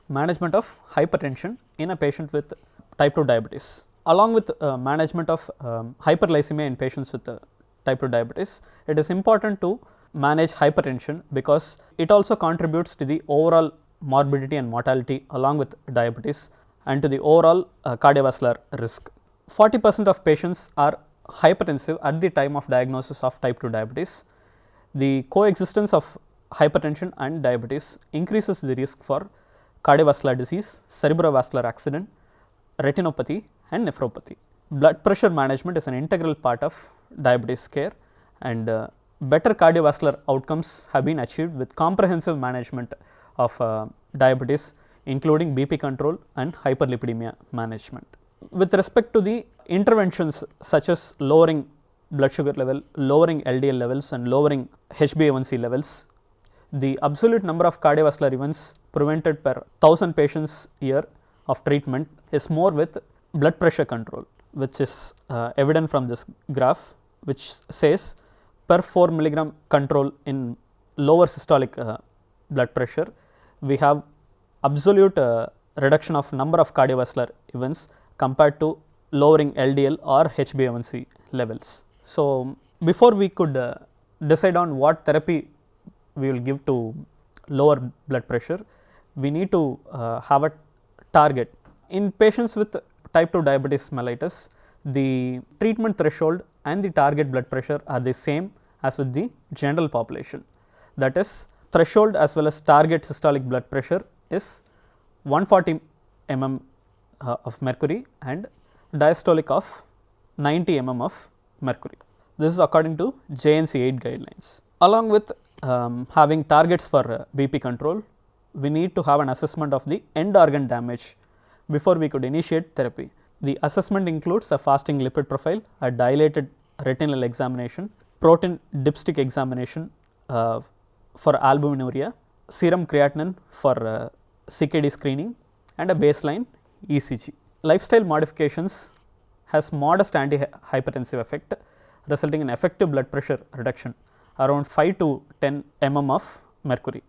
management of hypertension in a patient with type 2 diabetes. Along with management of hyperglycemia in patients with type 2 diabetes, it is important to manage hypertension because it also contributes to the overall morbidity and mortality along with diabetes and to the overall cardiovascular risk. 40% of patients are hypertensive at the time of diagnosis of type 2 diabetes. The coexistence of hypertension and diabetes increases the risk for cardiovascular disease, cerebrovascular accident, retinopathy and nephropathy. Blood pressure management is an integral part of diabetes care, and better cardiovascular outcomes have been achieved with comprehensive management of diabetes, including BP control and hyperlipidemia management. With respect to the interventions such as lowering blood sugar level, lowering LDL levels and lowering HbA1c levels, the absolute number of cardiovascular events prevented per 1000 patients year of treatment is more with blood pressure control, which is evident from this graph, which says per 4 milligram control in lower systolic blood pressure, we have absolute reduction of number of cardiovascular events compared to lowering LDL or HbA1c levels. So, before we could decide on what therapy we will give to lower blood pressure, we need to have a target. In patients with type 2 diabetes mellitus, the treatment threshold and the target blood pressure are the same as with the general population. That is, threshold as well as target systolic blood pressure is 140 mm of mercury and diastolic of 90 mm of mercury. This is according to JNC 8 guidelines. Along with having targets for BP control, we need to have an assessment of the end organ damage before we could initiate therapy. The assessment includes a fasting lipid profile, a dilated retinal examination, protein dipstick examination for albuminuria, serum creatinine for CKD screening and a baseline ECG. Lifestyle modifications has modest antihypertensive effect, resulting in effective blood pressure reduction around 5 to 10 mm of mercury.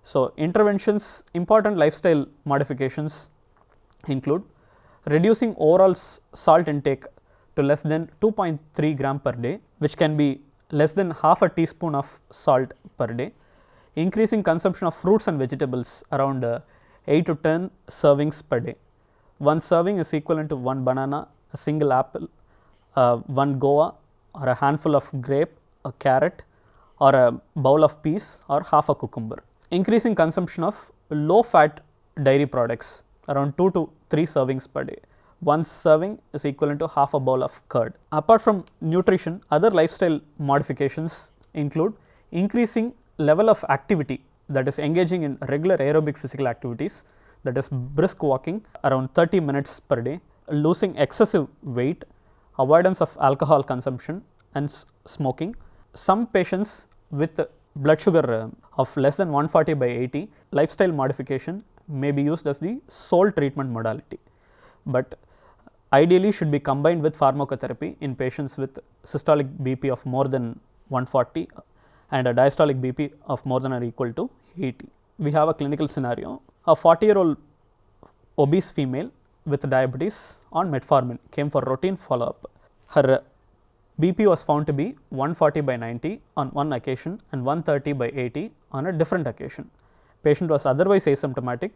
So, interventions, important lifestyle modifications include reducing overall salt intake to less than 2.3 gram per day, which can be less than half a teaspoon of salt per day, increasing consumption of fruits and vegetables around 8 to 10 servings per day. One serving is equivalent to one banana, a single apple, one guava or a handful of grape, a carrot or a bowl of peas or half a cucumber. Increasing consumption of low fat dairy products around 2 to 3 servings per day. One serving is equivalent to half a bowl of curd. Apart from nutrition, other lifestyle modifications include increasing level of activity, that is engaging in regular aerobic physical activities, that is brisk walking around 30 minutes per day, losing excessive weight, avoidance of alcohol consumption and smoking. Some patients with blood sugar of less than 140 by 80, lifestyle modification may be used as the sole treatment modality, but ideally should be combined with pharmacotherapy in patients with systolic BP of more than 140 and a diastolic BP of more than or equal to 80. We have a clinical scenario. A 40-year-old obese female with diabetes on metformin came for routine follow-up. Her BP was found to be 140 by 90 on one occasion and 130 by 80 on a different occasion. Patient was otherwise asymptomatic.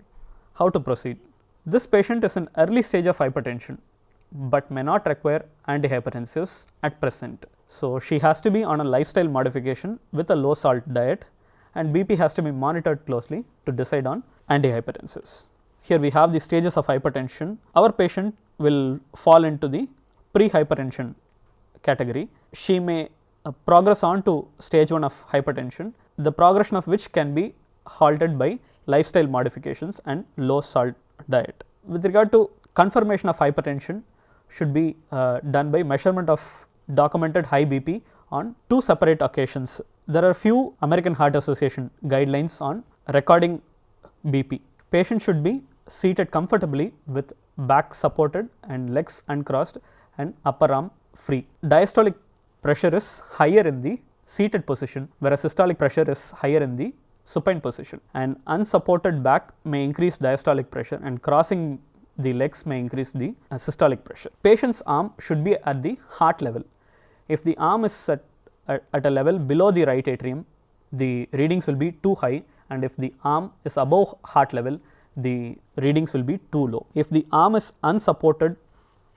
How to proceed? This patient is in early stage of hypertension but may not require antihypertensives at present. So, she has to be on a lifestyle modification with a low salt diet, and BP has to be monitored closely to decide on antihypertensives. Here we have the stages of hypertension. Our patient will fall into the pre-hypertension category. She may progress on to stage 1 of hypertension, the progression of which can be halted by lifestyle modifications and low salt diet. With regard to confirmation of hypertension, should be done by measurement of documented high BP on 2 separate occasions. There are few American Heart Association guidelines on recording BP. Patient should be seated comfortably with back supported and legs uncrossed and upper arm free. Diastolic pressure is higher in the seated position, whereas systolic pressure is higher in the supine position. An unsupported back may increase diastolic pressure, and crossing the legs may increase the systolic pressure. Patient's arm should be at the heart level. If the arm is set at a level below the right atrium, the readings will be too high, and if the arm is above heart level, the readings will be too low. If the arm is unsupported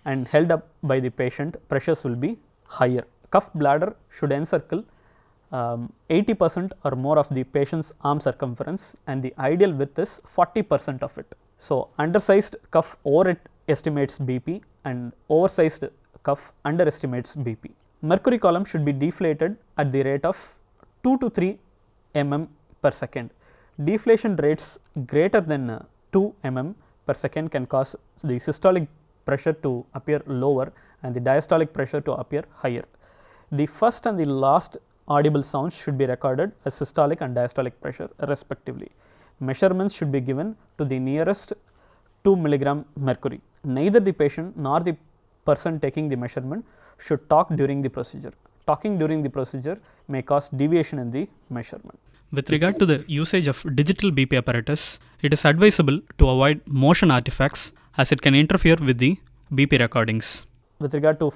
and held up by the patient, pressures will be higher. Cuff bladder should encircle 80% or more of the patient's arm circumference, and the ideal width is 40% of it. So, undersized cuff overestimates BP and oversized cuff underestimates BP. Mercury column should be deflated at the rate of 2 to 3 mm per second. Deflation rates greater than 2 mm per second can cause the systolic pressure to appear lower and the diastolic pressure to appear higher. The first and the last audible sounds should be recorded as systolic and diastolic pressure respectively. Measurements should be given to the nearest 2 mg mercury. Neither the patient nor the person taking the measurement should talk during the procedure. Talking during the procedure may cause deviation in the measurement. With regard to the usage of digital BP apparatus, it is advisable to avoid motion artifacts as it can interfere with the BP recordings. With regard to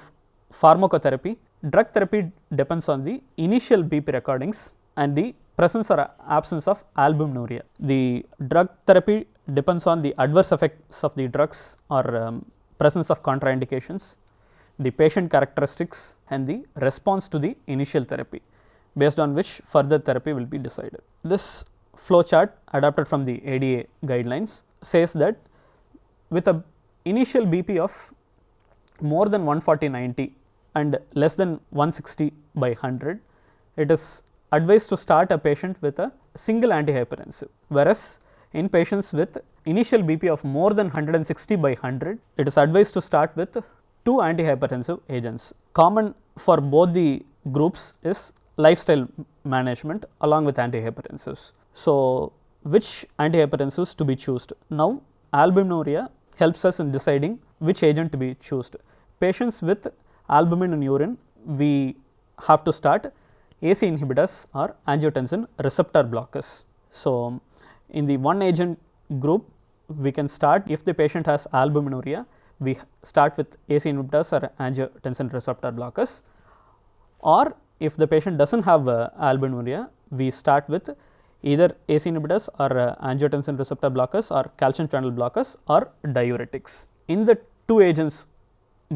pharmacotherapy, drug therapy depends on the initial BP recordings and the presence or absence of albuminuria. The drug therapy depends on the adverse effects of the drugs or presence of contraindications, the patient characteristics and the response to the initial therapy, based on which further therapy will be decided. This flowchart adapted from the ADA guidelines says that with a initial BP of more than 140/90 and less than 160/100, it is advised to start a patient with a single antihypertensive, whereas in patients with initial BP of more than 160/100, it is advised to start with 2 antihypertensive agents. Common for both the groups is lifestyle management along with antihypertensives. So, which antihypertensives to be chosen? Now, albuminuria helps us in deciding which agent to be chosen. Patients with albumin in urine, we have to start AC inhibitors or angiotensin receptor blockers. So, in the one agent group, we can start, if the patient has albuminuria, we start with AC inhibitors or angiotensin receptor blockers, or if the patient does not have albuminuria, we start with either AC inhibitors or angiotensin receptor blockers or calcium channel blockers or diuretics. In the 2 agents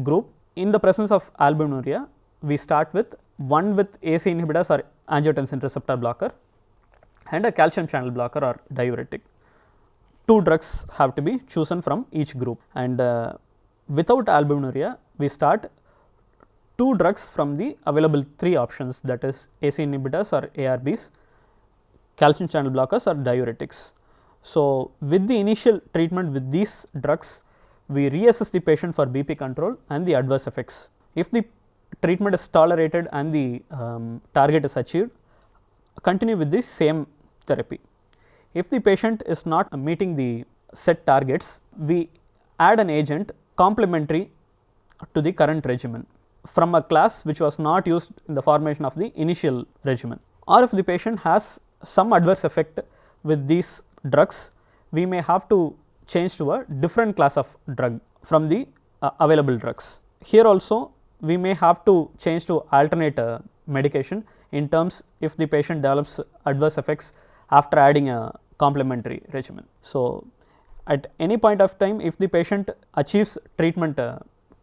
group, in the presence of albuminuria, we start with one with AC inhibitors or angiotensin receptor blocker and a calcium channel blocker or diuretic. 2 drugs have to be chosen from each group, and without albuminuria, we start 2 drugs from the available 3 options, that is AC inhibitors or ARBs, calcium channel blockers or diuretics. So, with the initial treatment with these drugs, we reassess the patient for BP control and the adverse effects. If the treatment is tolerated and the target is achieved, continue with the same therapy. If the patient is not meeting the set targets, we add an agent complementary to the current regimen from a class which was not used in the formation of the initial regimen. Or if the patient has some adverse effect with these drugs, we may have to change to a different class of drug from the available drugs. Here also we may have to change to alternate medication in terms if the patient develops adverse effects after adding a complementary regimen. So, at any point of time, if the patient achieves treatment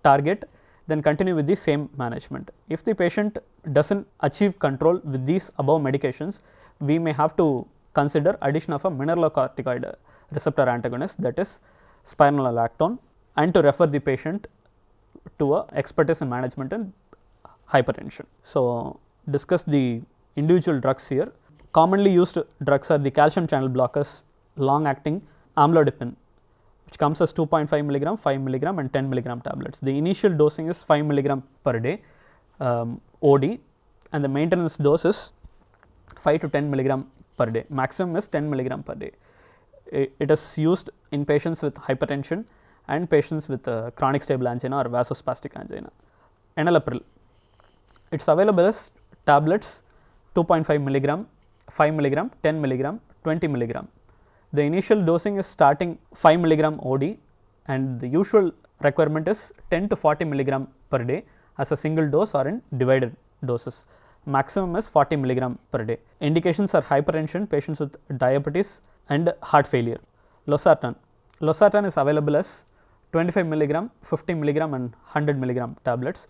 target, then continue with the same management. If the patient does not achieve control with these above medications, we may have to consider addition of a mineralocorticoid receptor antagonist, that is spironolactone, and to refer the patient to a expertise in management and hypertension. So, discuss the individual drugs here. Commonly used drugs are the calcium channel blockers, long acting amlodipine, which comes as 2.5 mg, 5 mg and 10 mg tablets. The initial dosing is 5 mg per day OD, and the maintenance dose is 5 to 10 mg per day. Maximum is 10 mg per day. It is used in patients with hypertension and patients with chronic stable angina or vasospastic angina. Enalapril, it is available as tablets 2.5 mg, 5 mg, 10 mg, 20 milligram. The initial dosing is starting 5 milligram OD, and the usual requirement is 10 to 40 milligram per day as a single dose or in divided doses. Maximum is 40 milligram per day. Indications are hypertension, patients with diabetes and heart failure. Losartan. Losartan is available as 25 milligram, 50 milligram and 100 milligram tablets.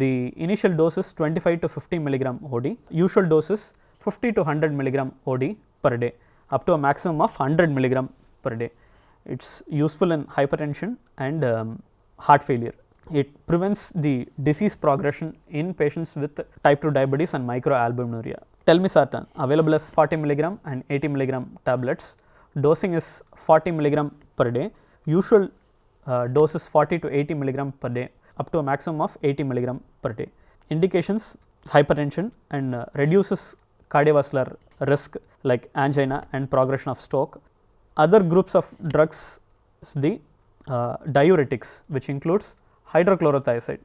The initial dose is 25 to 50 milligram OD. Usual dose is 50 to 100 milligram OD per day, up to a maximum of 100 milligram per day. It's useful in hypertension and heart failure. It prevents the disease progression in patients with type 2 diabetes and microalbuminuria. Telmisartan, available as 40 milligram and 80 milligram tablets. Dosing is 40 milligram per day. Usual dose is 40 to 80 milligram per day, up to a maximum of 80 milligram per day. Indications: hypertension and reduces cardiovascular risk like angina and progression of stroke. Other groups of drugs is the diuretics, which includes hydrochlorothiazide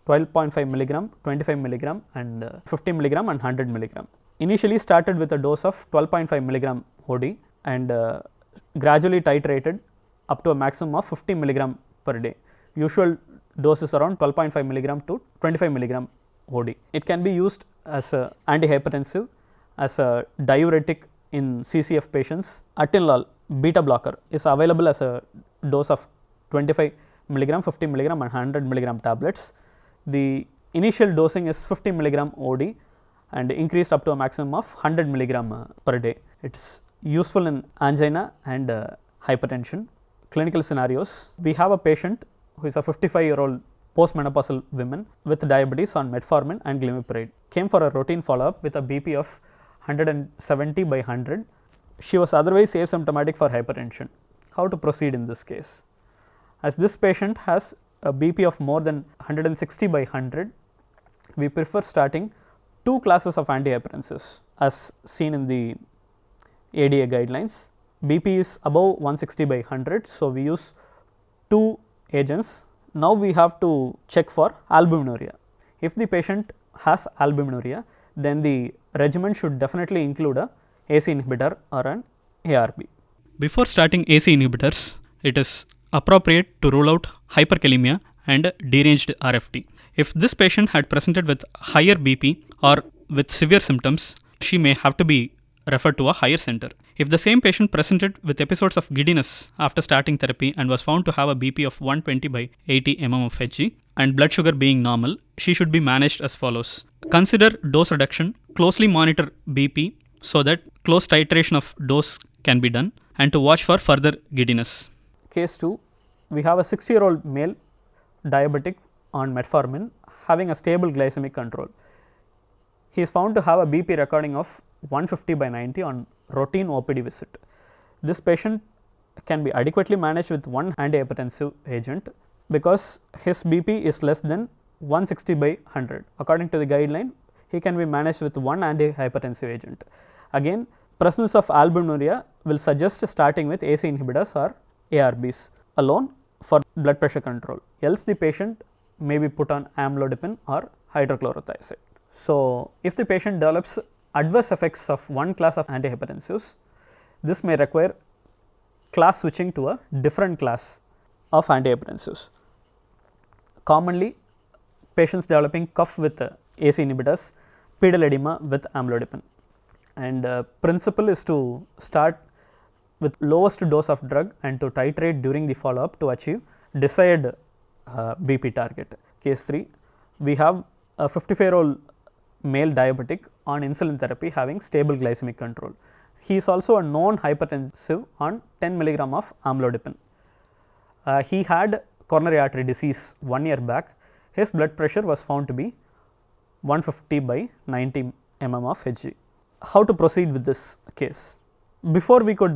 12.5 milligram, 25 milligram and 50 milligram and 100 milligram. Initially started with a dose of 12.5 milligram OD and gradually titrated up to a maximum of 50 milligram per day. Usual dose is around 12.5 milligram to 25 milligram OD. It can be used as a antihypertensive, as a diuretic in CCF patients. Atenolol beta blocker is available as a dose of 25 milligram, 50 milligram and 100 milligram tablets. The initial dosing is 50 milligram OD and increased up to a maximum of 100 milligram per day. It's useful in angina and hypertension. Clinical scenarios: we have a patient who is a 55-year-old postmenopausal woman with diabetes on metformin and glimepiride. Came for a routine follow-up with a BP of 170 by 100. She was otherwise asymptomatic for hypertension. How to proceed in this case? As this patient has a BP of more than 160 by 100, we prefer starting two classes of antihypertensives as seen in the ADA guidelines. BP is above 160 by 100, so we use two agents. Now we have to check for albuminuria. If the patient has albuminuria, then the regimen should definitely include a ACE inhibitor or an ARB. Before starting ACE inhibitors, it is appropriate to rule out hyperkalemia and deranged RFT. If this patient had presented with higher BP or with severe symptoms, she may have to be referred to a higher center. If the same patient presented with episodes of giddiness after starting therapy and was found to have a BP of 120 by 80 mm of Hg and blood sugar being normal, she should be managed as follows. Consider dose reduction, closely monitor BP so that close titration of dose can be done, and to watch for further giddiness. Case 2, we have a 60-year-old male diabetic on metformin having a stable glycemic control. He is found to have a BP recording of 150 by 90 on routine OPD visit. This patient can be adequately managed with one antihypertensive agent because his BP is less than 160 by 100. According to the guideline, he can be managed with one antihypertensive agent. Again, presence of albuminuria will suggest starting with ACE inhibitors or ARBs alone for blood pressure control. Else the patient may be put on amlodipine or hydrochlorothiazide. So, if the patient develops adverse effects of one class of antihypertensives, this may require class switching to a different class of antihypertensives. Commonly, patients developing cough with ACE inhibitors, pedal edema with amlodipine, and principle is to start with lowest dose of drug and to titrate during the follow-up to achieve desired BP target. Case 3, we have a 55-year-old male diabetic on insulin therapy having stable glycemic control. He is also a known hypertensive on 10 milligram of amlodipine. He had coronary artery disease 1 year back. His blood pressure was found to be 150 by 90 mm of Hg. How to proceed with this case? Before we could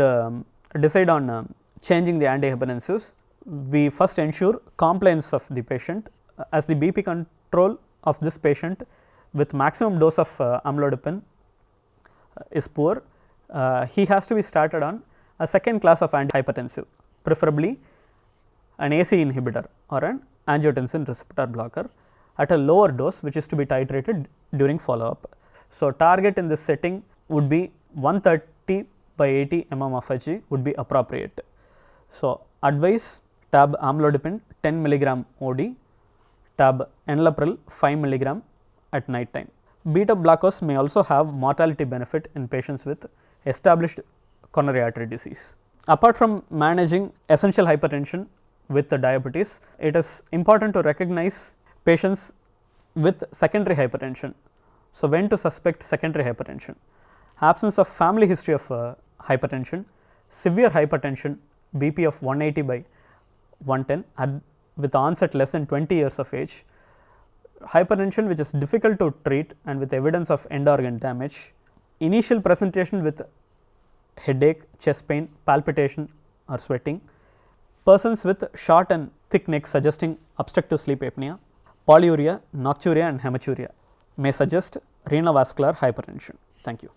decide on changing the antihypertensives, we first ensure compliance of the patient. As the BP control of this patient with maximum dose of amlodipine is poor, he has to be started on a second class of antihypertensive, preferably an ACE inhibitor or an angiotensin receptor blocker at a lower dose, which is to be titrated during follow-up. So, target in this setting would be 130 by 80 mm of Hg would be appropriate. So, advise tab amlodipine 10 mg OD, tab enalapril 5 mg at night time. Beta blockers may also have mortality benefit in patients with established coronary artery disease. Apart from managing essential hypertension with the diabetes, it is important to recognize patients with secondary hypertension. So, when to suspect secondary hypertension? Absence of family history of hypertension, severe hypertension, BP of 180 by 110 with onset less than 20 years of age, hypertension which is difficult to treat and with evidence of end organ damage, initial presentation with headache, chest pain, palpitation or sweating, persons with short and thick neck suggesting obstructive sleep apnea, polyuria, nocturia and hematuria may suggest renovascular hypertension. Thank you.